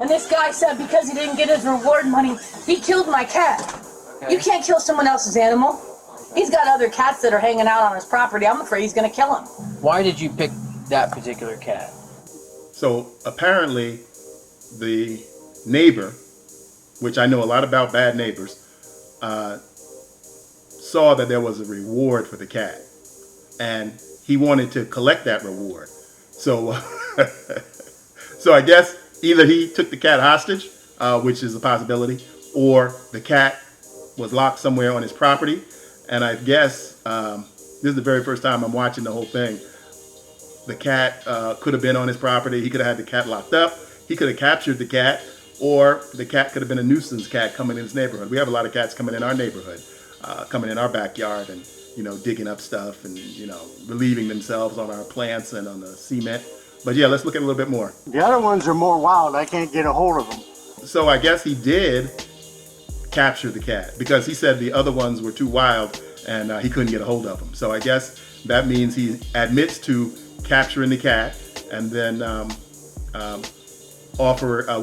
and this guy said because he didn't get his reward money, he killed my cat. Okay. You can't kill someone else's animal. He's got other cats that are hanging out on his property. I'm afraid he's going to kill him. Why did you pick that particular cat? So apparently the neighbor, which I know a lot about bad neighbors, saw that there was a reward for the cat, and he wanted to collect that reward. So, so I guess either he took the cat hostage, which is a possibility, or the cat was locked somewhere on his property. And I guess this is the very first time I'm watching the whole thing. The cat could have been on his property. He could have had the cat locked up. He could have captured the cat, or the cat could have been a nuisance cat coming in his neighborhood. We have a lot of cats coming in our neighborhood, coming in our backyard and, digging up stuff and, relieving themselves on our plants and on the cement. But yeah, let's look at it a little bit more. The other ones are more wild. I can't get a hold of them. So I guess he did capture the cat because he said the other ones were too wild and he couldn't get a hold of them. So I guess that means he admits to capturing the cat and then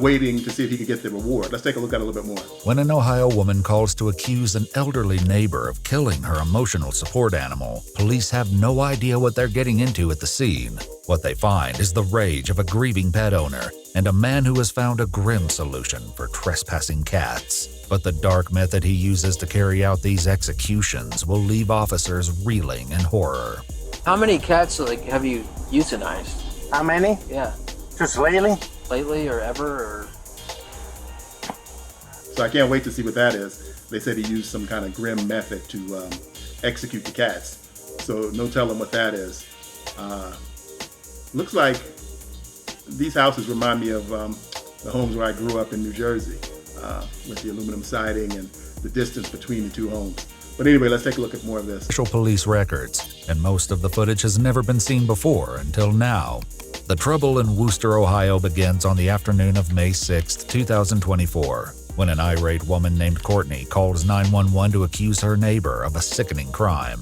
waiting to see if he could get the reward. Let's take a look at it a little bit more. When an Ohio woman calls to accuse an elderly neighbor of killing her emotional support animal, police have no idea what they're getting into at the scene. What they find is the rage of a grieving pet owner and a man who has found a grim solution for trespassing cats. But the dark method he uses to carry out these executions will leave officers reeling in horror. How many cats have you euthanized? How many? Yeah. Just lately? Lately or ever? Or... So I can't wait to see what that is. They said he used some kind of grim method to execute the cats. So no telling what that is. Looks like these houses remind me of the homes where I grew up in New Jersey, with the aluminum siding and the distance between the two homes. But anyway, let's take a look at more of this. Official police records, and most of the footage has never been seen before until now. The trouble in Wooster, Ohio begins on the afternoon of May 6, 2024, when an irate woman named Courtney calls 911 to accuse her neighbor of a sickening crime.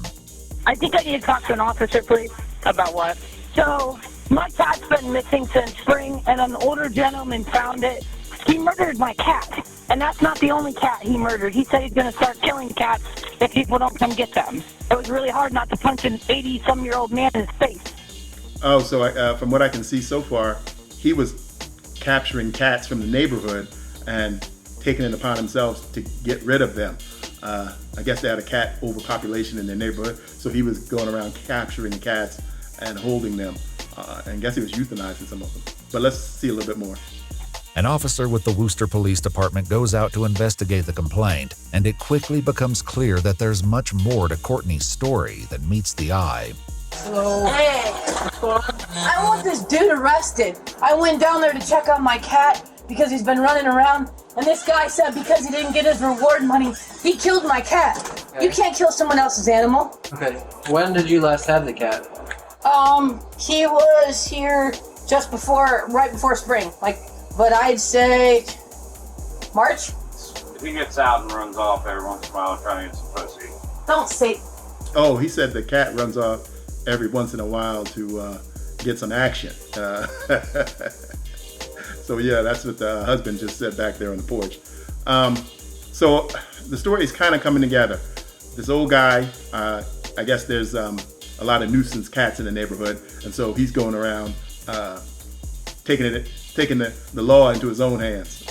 I think I need to talk to an officer, please. About what? So, my cat's been missing since spring, and an older gentleman found it. He murdered my cat, and that's not the only cat he murdered. He said he's going to start killing cats if people don't come get them. It was really hard not to punch an 80-some-year-old man in his face. Oh, so from what I can see so far, he was capturing cats from the neighborhood and taking it upon himself to get rid of them. I guess they had a cat overpopulation in their neighborhood, so he was going around capturing the cats and holding them. And I guess he was euthanizing some of them. But let's see a little bit more. An officer with the Wooster Police Department goes out to investigate the complaint, and it quickly becomes clear that there's much more to Courtney's story than meets the eye. Hello. Hey, I want this dude arrested. I went down there to check on my cat because he's been running around, and this guy said because he didn't get his reward money, he killed my cat. Okay. You can't kill someone else's animal. Okay. When did you last have the cat? He was here just right before spring, but I'd say March. He gets out and runs off every once in a while trying to get some pussy. Don't say. Oh, he said the cat runs off every once in a while to get some action. So yeah, that's what the husband just said back there on the porch. So the story is kind of coming together. This old guy, I guess there's a lot of nuisance cats in the neighborhood, and so he's going around taking the law into his own hands.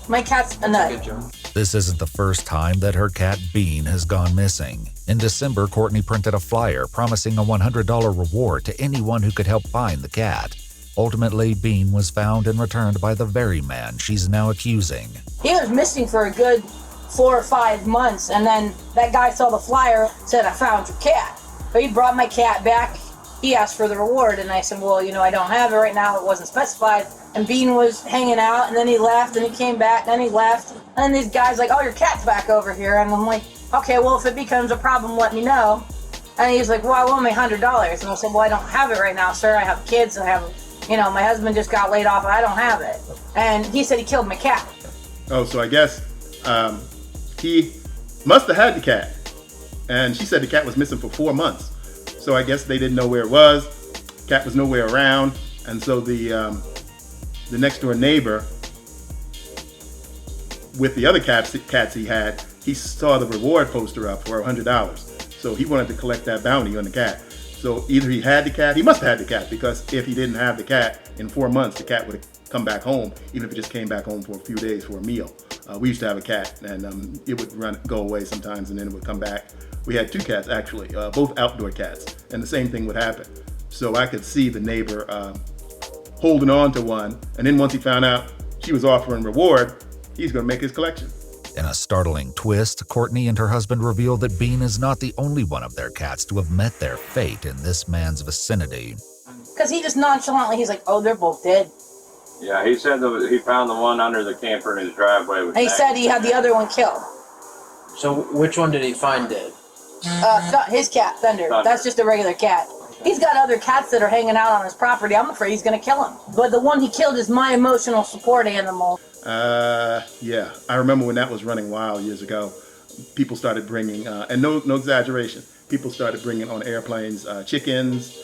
My cat's a nut. This isn't the first time that her cat Bean has gone missing. In December, Courtney printed a flyer promising a $100 reward to anyone who could help find the cat. Ultimately, Bean was found and returned by the very man she's now accusing. He was missing for a good 4 or 5 months, and then that guy saw the flyer, said, I found your cat. But he brought my cat back. He asked for the reward, and I said, well, I don't have it right now. It wasn't specified. And Bean was hanging out, and then he left, and he came back, and then he left. And these guys like, oh, your cat's back over here. And I'm like, okay, well, if it becomes a problem, let me know. And he's like, well, I want my $100. And I said, well, I don't have it right now, sir. I have kids, and I have, my husband just got laid off, and I don't have it. And he said he killed my cat. Oh, so I guess he must have had the cat. And she said the cat was missing for 4 months. So I guess they didn't know where it was. Cat was nowhere around. And so the next door neighbor with the other cats he had, he saw the reward poster up for $100. So he wanted to collect that bounty on the cat. So either he had the cat, he must have had the cat, because if he didn't have the cat, in 4 months, the cat would have come back home, even if it just came back home for a few days for a meal. We used to have a cat, and it would go away sometimes, and then it would come back. We had 2 cats, actually, both outdoor cats, and the same thing would happen. So I could see the neighbor holding on to one, and then once he found out she was offering reward, he's going to make his collection. In a startling twist, Courtney and her husband reveal that Bean is not the only one of their cats to have met their fate in this man's vicinity. Because he just nonchalantly, he's like, oh, they're both dead. Yeah, he said that he found the one under the camper in his driveway. And he said he had the other one killed. So which one did he find dead? His cat, Thunder. That's just a regular cat. He's got other cats that are hanging out on his property. I'm afraid he's going to kill him. But the one he killed is my emotional support animal. Yeah. I remember when that was running wild years ago. People started bringing, and no exaggeration, people started bringing on airplanes chickens,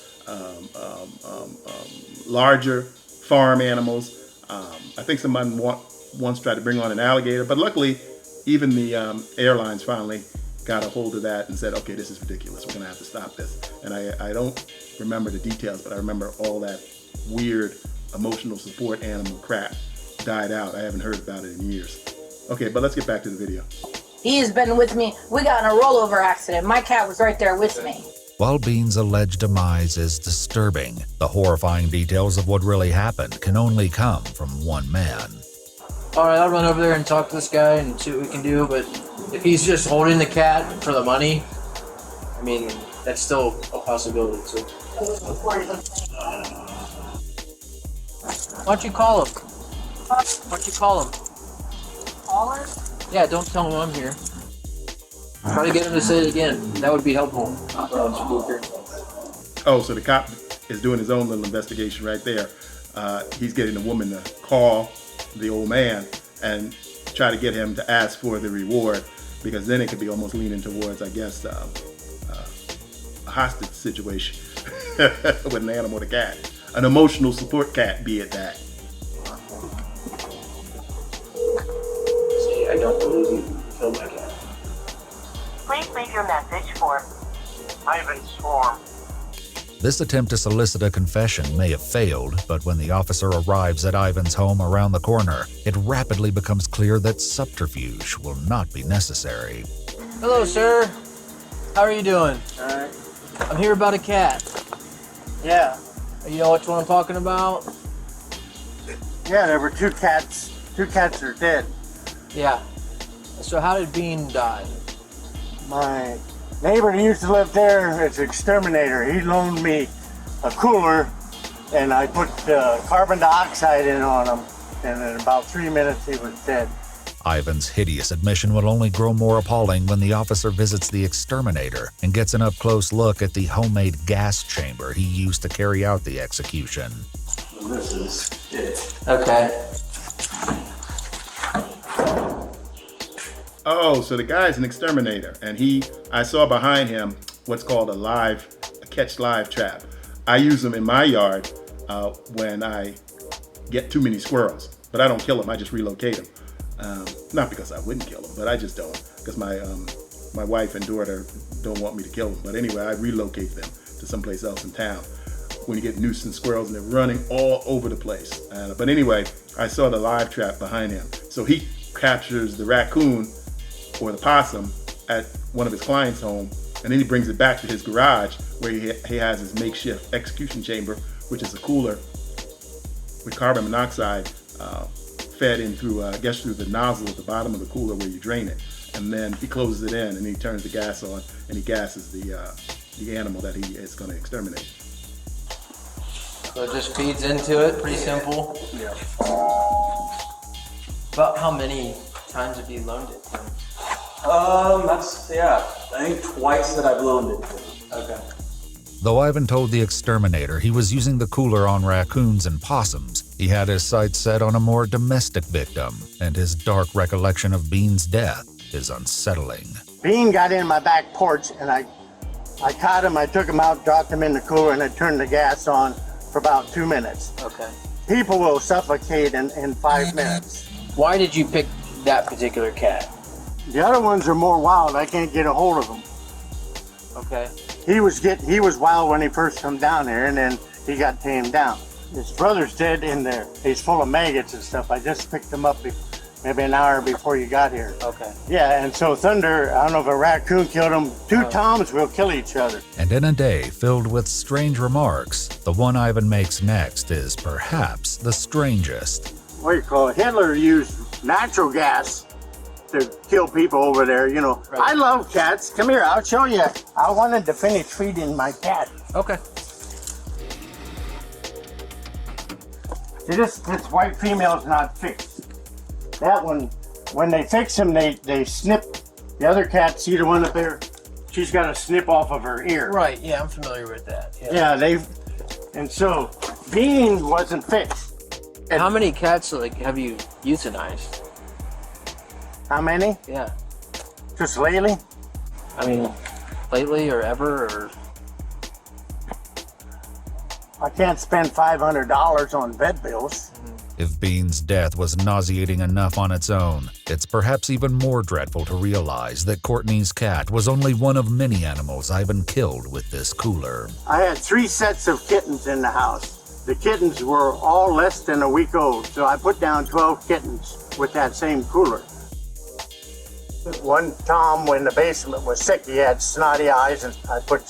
larger farm animals. I think someone once tried to bring on an alligator, but luckily, even the airlines finally got a hold of that and said, okay, this is ridiculous. We're going to have to stop this. And I don't remember the details, but I remember all that weird emotional support animal crap died out. I haven't heard about it in years. Okay, but let's get back to the video. He has been with me. We got in a rollover accident. My cat was right there with me. While Bean's alleged demise is disturbing, the horrifying details of what really happened can only come from one man. All right, I'll run over there and talk to this guy and see what we can do, but if he's just holding the cat for the money, I mean, that's still a possibility, too. Why don't you call him? Why don't you call him? Call her? Yeah, don't tell him I'm here. Try to get him to say it again. That would be helpful. Oh, so the cop is doing his own little investigation right there. He's getting the woman to call the old man and try to get him to ask for the reward, because then it could be almost leaning towards, I guess, a hostage situation with an animal, the cat. An emotional support cat, be it that. See, I don't believe you killed my cat. Please leave your message for Ivan's Swarm. This attempt to solicit a confession may have failed, but when the officer arrives at Ivan's home around the corner, it rapidly becomes clear that subterfuge will not be necessary. Hello, sir. How are you doing? Alright. I'm here about a cat. Yeah. You know which one I'm talking about? Yeah, there were 2 cats. 2 cats are dead. Yeah. So how did Bean die? My neighbor who used to live there is an exterminator. He loaned me a cooler, and I put carbon dioxide in on him, and in about 3 minutes he was dead. Ivan's hideous admission will only grow more appalling when the officer visits the exterminator and gets an up-close look at the homemade gas chamber he used to carry out the execution. This is it. Okay. Oh, so the guy's an exterminator, and I saw behind him what's called a catch live trap. I use them in my yard when I get too many squirrels, but I don't kill them, I just relocate them. Not because I wouldn't kill them, but I just don't, because my wife and daughter don't want me to kill them. But anyway, I relocate them to someplace else in town. When you get nuisance squirrels and they're running all over the place. But anyway, I saw the live trap behind him. So he captures the raccoon or the possum at one of his clients' home, and then he brings it back to his garage where he has his makeshift execution chamber, which is a cooler with carbon monoxide fed in through, through the nozzle at the bottom of the cooler where you drain it. And then he closes it in and he turns the gas on and he gasses the animal that he is going to exterminate. So it just feeds into it, pretty simple. Yeah. About how many times have you loaned it to him? I think twice that I've loaned it to him. Okay. Though Ivan told the exterminator he was using the cooler on raccoons and possums, he had his sights set on a more domestic victim, and his dark recollection of Bean's death is unsettling. Bean got in my back porch, and I caught him, I took him out, dropped him in the cooler, and I turned the gas on for about 2 minutes. Okay. People will suffocate in 5 minutes. Why did you pick that particular cat. The other ones are more wild. I can't get a hold of them. Okay. He was wild when he first come down here, and then he got tamed down. His brother's dead in there. He's full of maggots and stuff. I just picked him up maybe an hour before you got here. Okay. Yeah, and so Thunder, I don't know if a raccoon killed him. Two toms will kill each other. And in a day filled with strange remarks, the one Ivan makes next is perhaps the strangest. What do you call it? Hitler used natural gas to kill people over there, you know. Right. I love cats. Come here, I'll show you. I wanted to finish feeding my cat. Okay. See, this white female's not fixed. That one, when they fix him, they snip. The other cat, see the one up there? She's got a snip off of her ear. Right, yeah, I'm familiar with that. Yeah, and so Bean wasn't fixed. And how many cats have you euthanized? How many? Yeah. Just lately? I mean, lately or ever or? I can't spend $500 on vet bills. If Bean's death was nauseating enough on its own, it's perhaps even more dreadful to realize that Courtney's cat was only one of many animals Ivan killed with this cooler. I had 3 sets of kittens in the house. The kittens were all less than a week old, so I put down 12 kittens with that same cooler. One Tom in the basement was sick. He had snotty eyes, and I put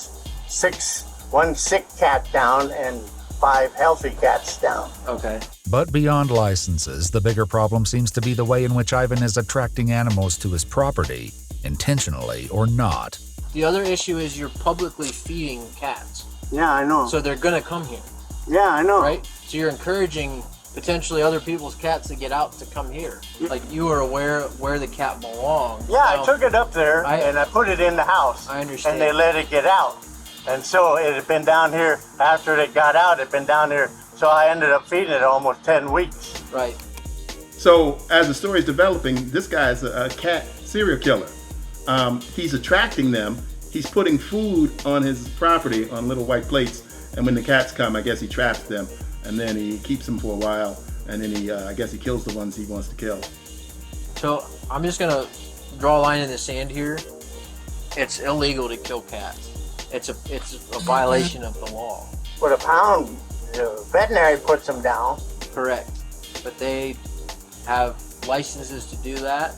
one sick cat down and 5 healthy cats down. Okay. But beyond licenses, the bigger problem seems to be the way in which Ivan is attracting animals to his property, intentionally or not. The other issue is you're publicly feeding cats. Yeah, I know. So they're gonna come here, Yeah, I know. right? So you're encouraging potentially other people's cats to get out to come here. Like you are aware of where the cat belongs. Yeah, I took it up there and I put it in the house. I understand. And they let it get out. And so it had been down here, after it got out, it had been down here. So I ended up feeding it almost 10 weeks. Right. So as the story is developing, this guy is a cat serial killer. He's attracting them. He's putting food on his property on little white plates. And when the cats come, I guess he traps them. And then he keeps them for a while. And then I guess he kills the ones he wants to kill. So I'm just gonna draw a line in the sand here. It's illegal to kill cats. It's a violation of the law. With a pound, the veterinary puts them down. Correct. But they have licenses to do that.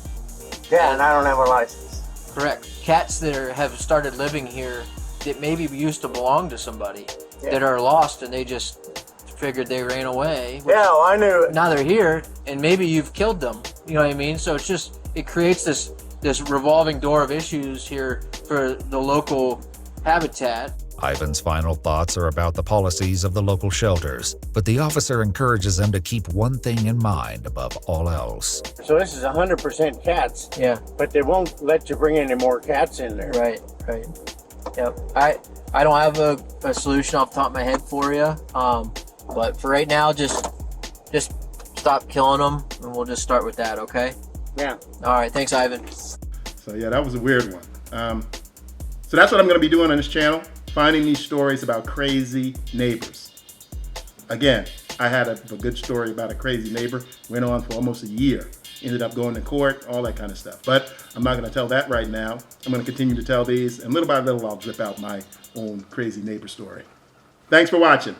Yeah, and I don't have a license. Correct. Cats that have started living here that maybe used to belong to somebody that are lost and they just figured they ran away. Yeah, well, I knew it. Now they're here and maybe you've killed them. You know what I mean? So it creates this revolving door of issues here for the local habitat. Ivan's final thoughts are about the policies of the local shelters, but the officer encourages them to keep one thing in mind above all else. So this is 100% cats. Yeah. But they won't let you bring any more cats in there. Right. Yep. I don't have a solution off the top of my head for you. But for right now, just stop killing them, and we'll just start with that. Okay. Yeah. All right. Thanks, Ivan. So yeah, that was a weird one. So that's what I'm going to be doing on this channel, finding these stories about crazy neighbors. Again, I had a good story about a crazy neighbor, went on for almost a year, ended up going to court, all that kind of stuff. But I'm not going to tell that right now. I'm going to continue to tell these, and little by little I'll drip out my own crazy neighbor story. Thanks for watching.